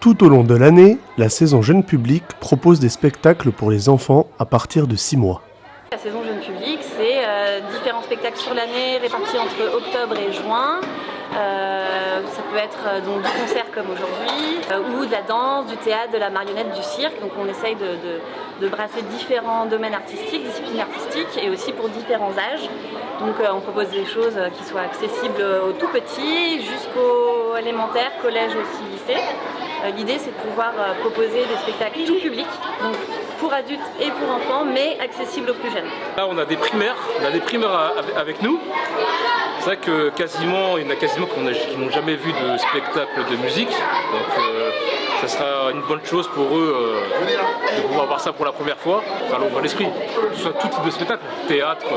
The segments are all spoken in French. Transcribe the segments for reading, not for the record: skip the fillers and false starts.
Tout au long de l'année, la saison jeune public propose des spectacles pour les enfants à partir de 6 mois. La saison jeune public, c'est différents spectacles sur l'année répartis entre octobre et juin. Ça peut être donc du concert comme aujourd'hui, ou de la danse, du théâtre, de la marionnette, du cirque. Donc on essaye de brasser différents domaines artistiques, disciplines artistiques, et aussi pour différents âges. Donc on propose des choses qui soient accessibles aux tout petits jusqu'aux élémentaires, collège aussi lycée. L'idée c'est de pouvoir proposer des spectacles tout public, donc pour adultes et pour enfants, mais accessibles aux plus jeunes. Là on a des primaires, avec nous. C'est vrai que quasiment, il y en a quasiment qui n'ont jamais vu de spectacle de musique. Donc ça sera une bonne chose pour eux de pouvoir voir ça pour la première fois. Ça leur ouvre l'esprit. Que ce soit tout type de spectacle, théâtre,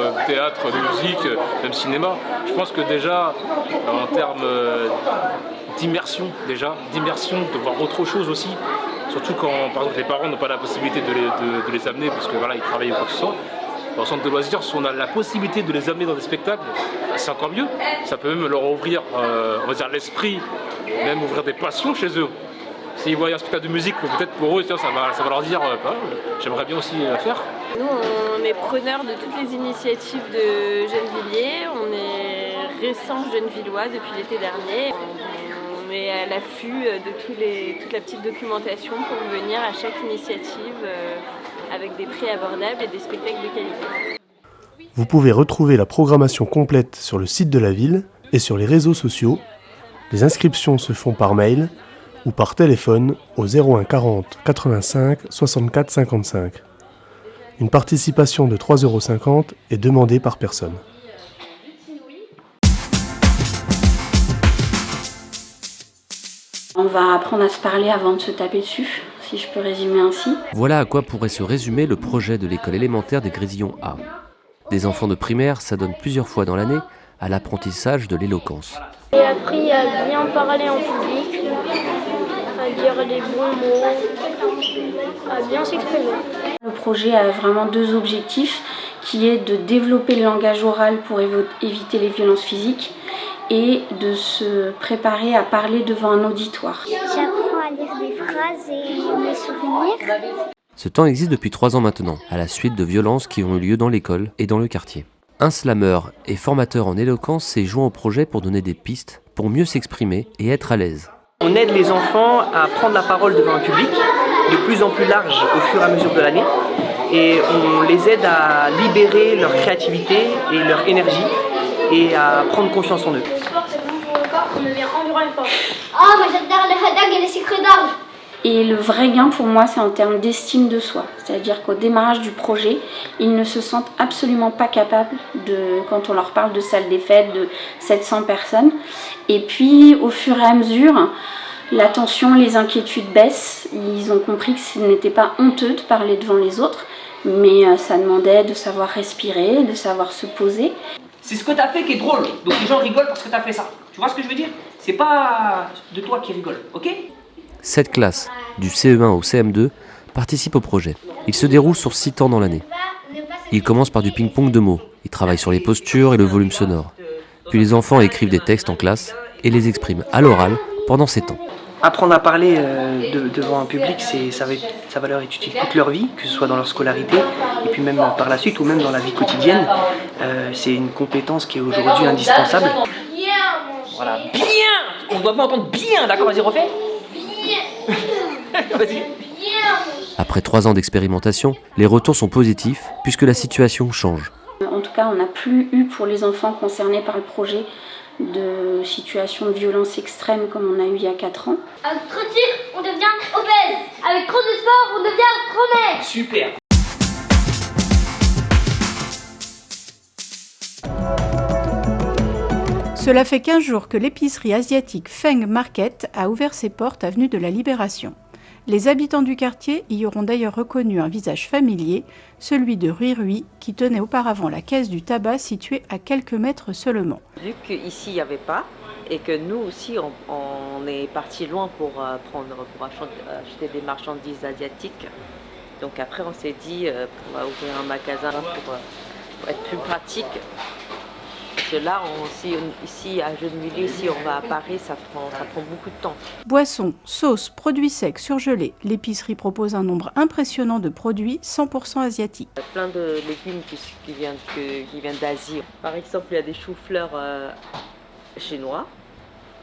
musique, même cinéma. Je pense que déjà, en termes d'immersion, de voir autre chose aussi. Surtout quand par exemple les parents n'ont pas la possibilité de les amener parce que voilà, ils travaillent ou quoi que ce soit. Dans le centre de loisirs, si on a la possibilité de les amener dans des spectacles, c'est encore mieux. Ça peut même leur ouvrir on va dire, l'esprit, même ouvrir des passions chez eux. S'ils voient un spectacle de musique, peut-être pour eux, ça va leur dire j'aimerais bien aussi la faire. Nous, on est preneurs de toutes les initiatives de Gennevilliers. On est récents Gennevillois depuis l'été dernier. On est à l'affût de toute la petite documentation pour venir à chaque initiative avec des prix abordables et des spectacles de qualité. Vous pouvez retrouver la programmation complète sur le site de la ville et sur les réseaux sociaux. Les inscriptions se font par mail ou par téléphone au 01 40 85 64 55. Une participation de 3,50 € est demandée par personne. On va apprendre à se parler avant de se taper dessus, si je peux résumer ainsi. Voilà à quoi pourrait se résumer le projet de l'école élémentaire des Grésillons A. Des enfants de primaire s'adonnent plusieurs fois dans l'année à l'apprentissage de l'éloquence. J'ai appris à bien parler en public, à dire les bons mots, à bien s'exprimer. Le projet a vraiment 2 objectifs, qui est de développer le langage oral pour éviter les violences physiques et de se préparer à parler devant un auditoire. J'apprends à lire des phrases et mes souvenirs. Ce temps existe depuis 3 ans maintenant, à la suite de violences qui ont eu lieu dans l'école et dans le quartier. Un slameur et formateur en éloquence s'est joint au projet pour donner des pistes, pour mieux s'exprimer et être à l'aise. On aide les enfants à prendre la parole devant un public de plus en plus large au fur et à mesure de l'année. Et on les aide à libérer leur créativité et leur énergie et à prendre confiance en eux. Le sport, c'est bon pour le corps, on devient endurant et fort. Ah, moi j'adore le hot dog et les sucres d'orge. Et le vrai gain pour moi, c'est en termes d'estime de soi. C'est-à-dire qu'au démarrage du projet, ils ne se sentent absolument pas capables quand on leur parle de salle des fêtes, de 700 personnes. Et puis, au fur et à mesure, la tension, les inquiétudes baissent. Ils ont compris que ce n'était pas honteux de parler devant les autres, mais ça demandait de savoir respirer, de savoir se poser. C'est ce que tu as fait qui est drôle, donc les gens rigolent parce que tu as fait ça. Tu vois ce que je veux dire? C'est pas de toi qui rigole, ok? 7 classes, du CE1 au CM2, participent au projet. Il se déroule sur 6 temps dans l'année. Il commence par du ping-pong de mots. Il travaille sur les postures et le volume sonore. Puis les enfants écrivent des textes en classe et les expriment à l'oral pendant ces temps. Apprendre à parler devant un public, ça va leur être utile toute leur vie, que ce soit dans leur scolarité, et puis même par la suite, ou même dans la vie quotidienne. C'est une compétence qui est aujourd'hui indispensable. Voilà, bien! On doit m'entendre bien, d'accord? Vas-y, refais. Vas-y. Après 3 ans d'expérimentation, les retours sont positifs puisque la situation change. En tout cas, on n'a plus eu pour les enfants concernés par le projet de situations de violence extrême comme on a eu il y a 4 ans. Avec trop de sucre, on devient obèse. Avec trop de sport, on devient trop maigre. Super! Cela fait 15 jours que l'épicerie asiatique Feng Market a ouvert ses portes avenue de la Libération. Les habitants du quartier y auront d'ailleurs reconnu un visage familier, celui de Rui Rui, qui tenait auparavant la caisse du tabac située à quelques mètres seulement. Vu qu'ici il n'y avait pas, et que nous aussi on est parti loin pour acheter des marchandises asiatiques, donc après on s'est dit on va ouvrir un magasin pour être plus pratique. que là, ici à Gennevilliers, si on va à Paris, ça prend beaucoup de temps. Boissons, sauces, produits secs, surgelés. L'épicerie propose un nombre impressionnant de produits 100% asiatiques. Il y a plein de légumes qui viennent d'Asie. Par exemple, il y a des choux-fleurs chinois.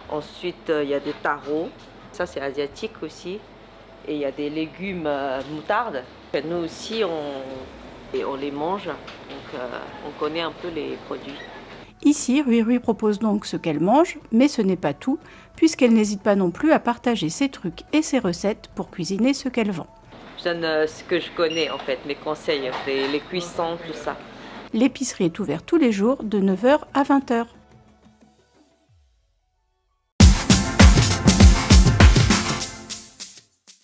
Ensuite, il y a des taros. Ça, c'est asiatique aussi. Et il y a des légumes moutarde. Nous aussi, on les mange. Donc, on connaît un peu les produits. Ici, Rui propose donc ce qu'elle mange, mais ce n'est pas tout, puisqu'elle n'hésite pas non plus à partager ses trucs et ses recettes pour cuisiner ce qu'elle vend. Je donne ce que je connais en fait, mes conseils, les cuissons, tout ça. L'épicerie est ouverte tous les jours de 9h à 20h.